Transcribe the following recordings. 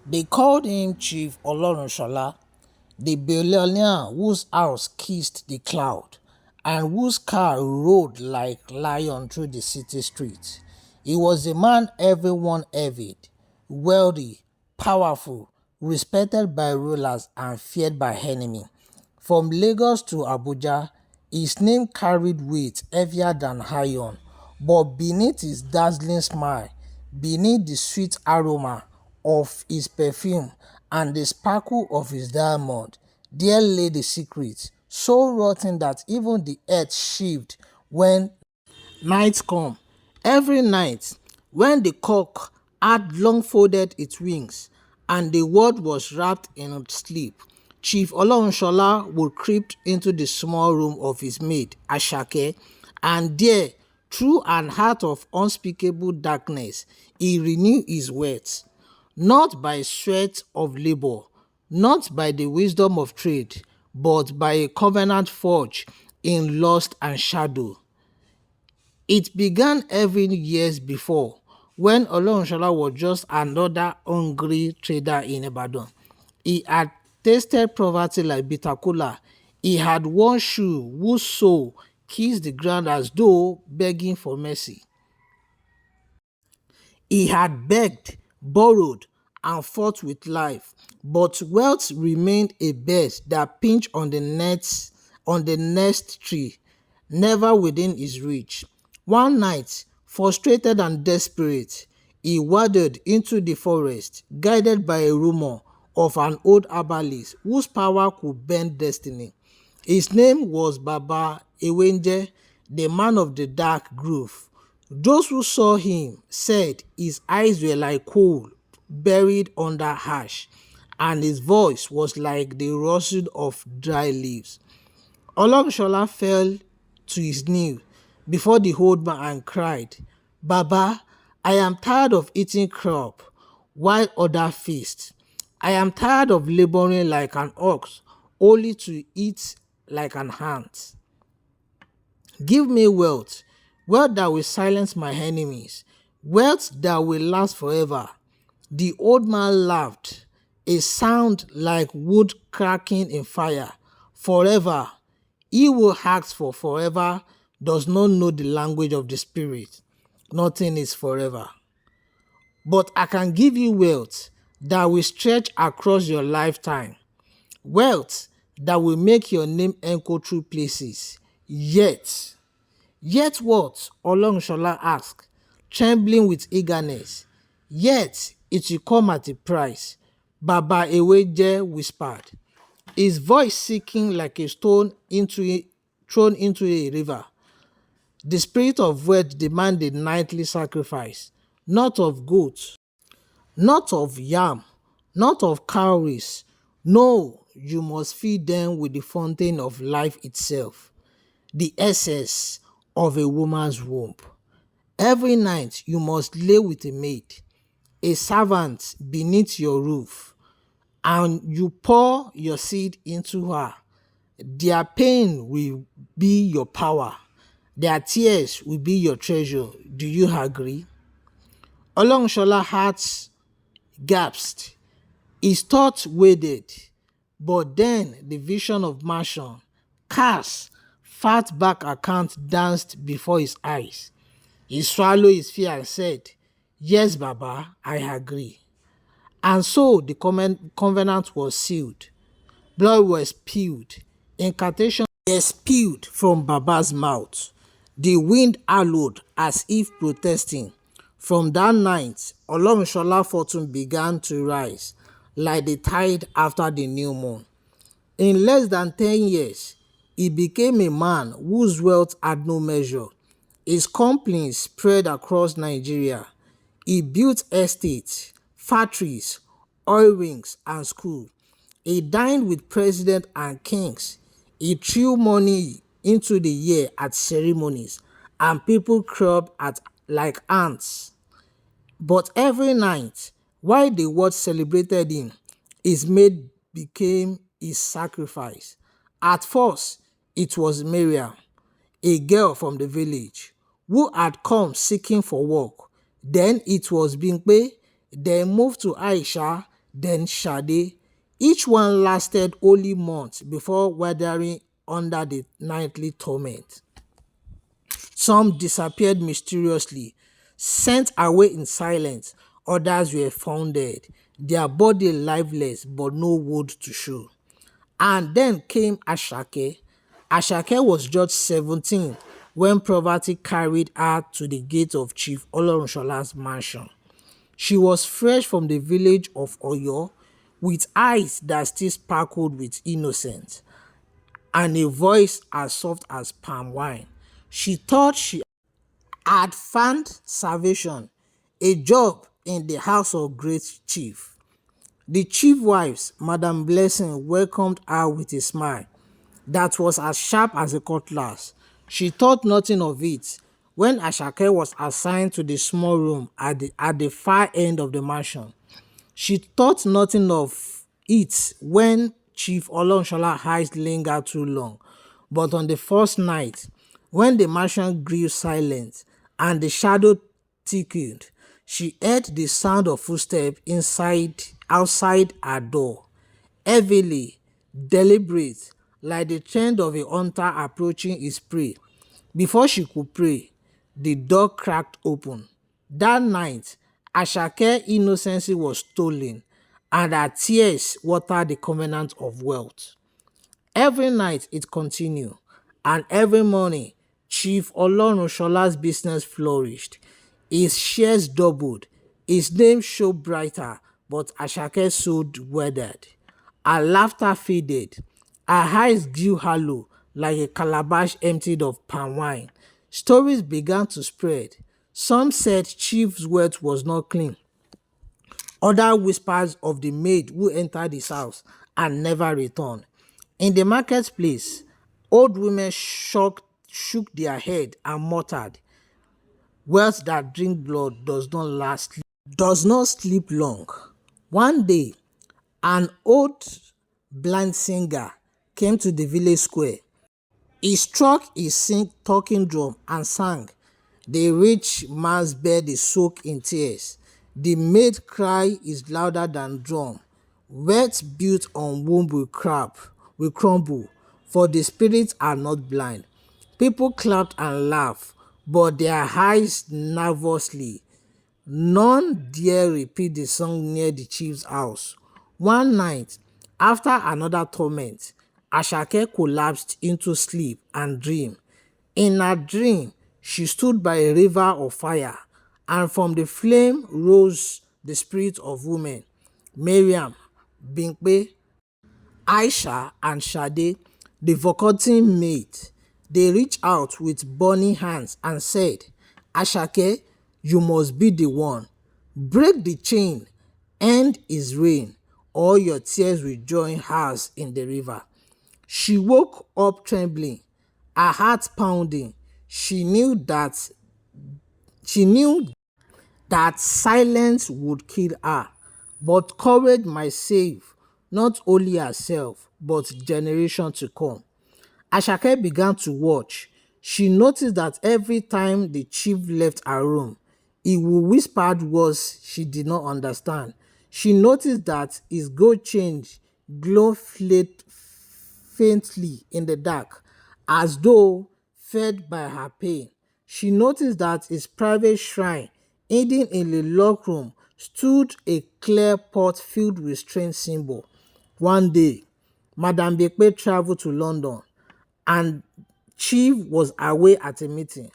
They called him Chief Olorunshola, the billionaire whose house kissed the cloud and whose car rode like lion through the city streets. He was a man everyone envied, wealthy, powerful, respected by rulers and feared by enemies. From Lagos to Abuja, his name carried weight heavier than iron, but beneath his dazzling smile, beneath the sweet aroma of his perfume and the sparkle of his diamond, there lay the secret, so rotten that even the earth shivered when night come. Every night, when the cock had long folded its wings and the world was wrapped in sleep, Chief Olorunshola would creep into the small room of his maid, Asake, and there, through an heart of unspeakable darkness, he renewed his words, not by sweat of labor, not by the wisdom of trade, but by a covenant forged in lust and shadow. It began every years before, when Olorunshola was just another hungry trader in Ibadan. He had tasted poverty like bitter kola. He had one shoe whose sole kissed the ground as though begging for mercy. He had begged, borrowed, and fought with life, but wealth remained a bird that pinched on the next tree, never within his reach. One night, frustrated and desperate, he wandered into the forest, guided by a rumor of an old herbalist whose power could bend destiny. His name was Baba Ewenje, the man of the dark grove. Those who saw him said his eyes were like coal buried under ash, and his voice was like the rustle of dry leaves. Olorunshola fell to his knees before the old man and cried, "Baba, I am tired of eating crop while others feast. I am tired of laboring like an ox only to eat like an ant. Give me wealth, wealth that will silence my enemies, wealth that will last forever." The old man laughed, a sound like wood cracking in fire. Forever. He who asks for forever does not know the language of the spirit. Nothing is forever. But I can give you wealth that will stretch across your lifetime. Wealth that will make your name echo through places. Yet what? Olorunshola asked, trembling with eagerness. Yet it will come at a price, Baba Eweje whispered, his voice sinking like a stone thrown into a river. The spirit of wealth demanded nightly sacrifice, not of goats, not of yam, not of cowries. No, you must feed them with the fountain of life itself, the essence of a woman's womb. Every night you must lay with a maid, a servant beneath your roof, and you pour your seed into her. Their pain will be your power. Their tears will be your treasure. Do you agree? Olorunshola heart gasped. His thoughts waded. But then the vision of mansion, cars, fat bank account danced before his eyes. He swallowed his fear and said, "Yes, Baba, I agree." And so the covenant was sealed. Blood was spilled. Incantations were spilled from Baba's mouth. The wind howled as if protesting. From that night, Olorunshola fortune began to rise like the tide after the new moon. In less than 10 years, he became a man whose wealth had no measure. His companies spread across Nigeria. He built estates, factories, oil rigs, and schools. He dined with presidents and kings. He threw money into the air at ceremonies, and people crept at like ants. But every night, while the world celebrated him, his maid became his sacrifice. At first, it was Miriam, a girl from the village, who had come seeking for work. Then it was Bimpe, then moved to Aisha, then Sade. Each one lasted only months before withering under the nightly torment. Some disappeared mysteriously, sent away in silence, others were found dead, their body lifeless but no wood to show. And then came Ashake. Ashake was just 17 when poverty carried her to the gate of Chief Olorunshola's mansion. She was fresh from the village of Oyo, with eyes that still sparkled with innocence and a voice as soft as palm wine. She thought she had found salvation, a job in the house of great chief. The chief wives, Madam Blessing, welcomed her with a smile that was as sharp as a cutlass. She thought nothing of it when Ashake was assigned to the small room at the far end of the mansion. She thought nothing of it when Chief Olonshola eyes lingered too long. But on the first night, when the mansion grew silent and the shadow thickened, she heard the sound of footsteps outside her door, heavily, deliberate, like the trend of a hunter approaching his prey. Before she could pray, the door cracked open. That night, Ashake's innocence was stolen, and her tears watered the covenant of wealth. Every night it continued, and every morning Chief Olorunsola's business flourished. His shares doubled, his name shone brighter, but Ashake's soul withered. Her laughter faded, her eyes grew hollow like a calabash emptied of palm wine. Stories began to spread. Some said Chief's wealth was not clean. Other whispers of the maid who entered his house and never returned. In the marketplace, old women shook their head and muttered, wealth that drink blood does not sleep long. One day, an old blind singer came to the village square. He struck his talking drum and sang. The rich man's bed is soaked in tears. The maid cry is louder than drum. Wealth built on womb will crumble, for the spirits are not blind. People clapped and laughed, but their eyes nervously. None dare repeat the song near the chief's house. One night, after another torment, Ashake collapsed into sleep and dream. In her dream, she stood by a river of fire, and from the flame rose the spirits of women, Miriam, Binkpe, Aisha, and Sade, the forgotten maid. They reached out with burning hands and said, Ashake, you must be the one. Break the chain, end his reign, or your tears will join hers in the river. She woke up trembling, her heart pounding. She knew that silence would kill her, but courage might save not only herself but generations to come. Ashake began to watch. She noticed that every time the chief left her room, he would whisper words she did not understand. She noticed that his gold chain glowed faintly in the dark, as though fed by her pain. She noticed that his private shrine, hidden in the locked room, stood a clear pot filled with strange symbols. One day, Madame Bekpe traveled to London and Chief was away at a meeting.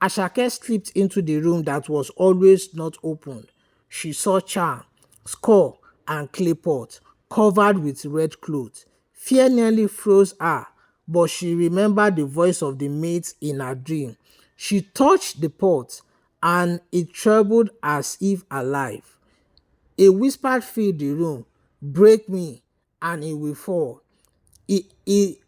Ashake slipped into the room that was always not opened. She saw charm, skull, and clay pot covered with red cloth. Fear nearly froze her, but she remembered the voice of the maids in her dream. She touched the pot, and it trembled as if alive. A whisper filled the room, break me, and it will fall.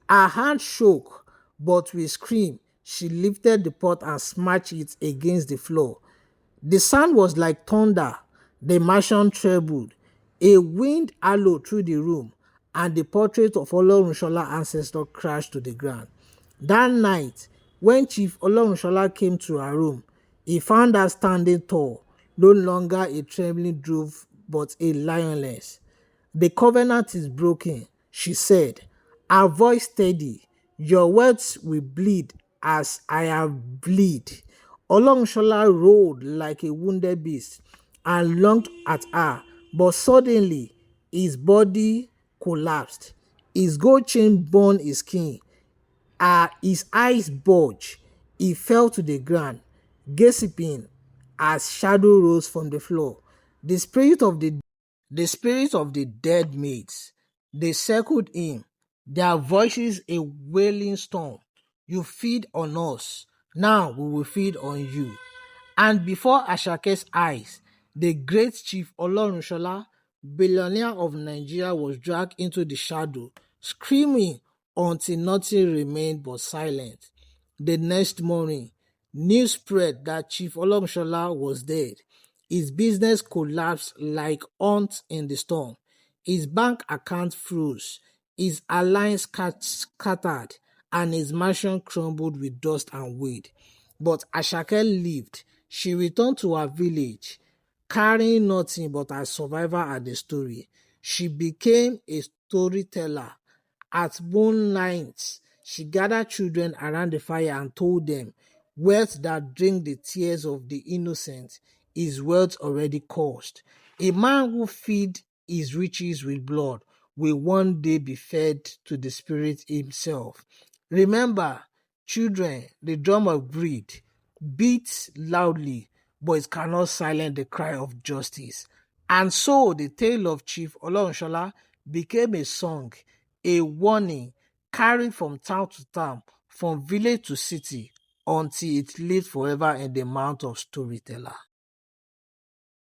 Her hand shook, but with scream, she lifted the pot and smashed it against the floor. The sound was like thunder. The mansion trembled. A wind howled through the room, and the portrait of Olorunshola ancestor crashed to the ground. That night, when Chief Olorunshola came to her room, he found her standing tall, no longer a trembling dove, but a lioness. The covenant is broken, she said, her voice steady. Your words will bleed as I have bleed. Olongshola rolled like a wounded beast and lunged at her, but suddenly his body collapsed. His gold chain burned his skin. His eyes bulged. He fell to the ground, gasping as shadow rose from the floor. The spirit of the the spirit of the dead maids. They circled him, their voices a wailing storm. You feed on us, now we will feed on you. And before Ashake's eyes, the great chief Olorunshola, billionaire of Nigeria, was dragged into the shadow, screaming until nothing remained but silence. The next morning, news spread that Chief Olorunshola was dead. His business collapsed like ants in the storm. His bank account froze, his alliance scattered, and his mansion crumbled with dust and weed. But Ashake lived. She returned to her village, carrying nothing but her survival at the story. She became a storyteller. At moonlight, she gathered children around the fire and told them, wealth that drink the tears of the innocent is wealth already cost. A man who feed his riches with blood will one day be fed to the spirit himself. Remember, children, the drum of greed beats loudly, but it cannot silence the cry of justice. And so the tale of Chief Olorunshola became a song, a warning carried from town to town, from village to city, until it lived forever in the mouth of storyteller.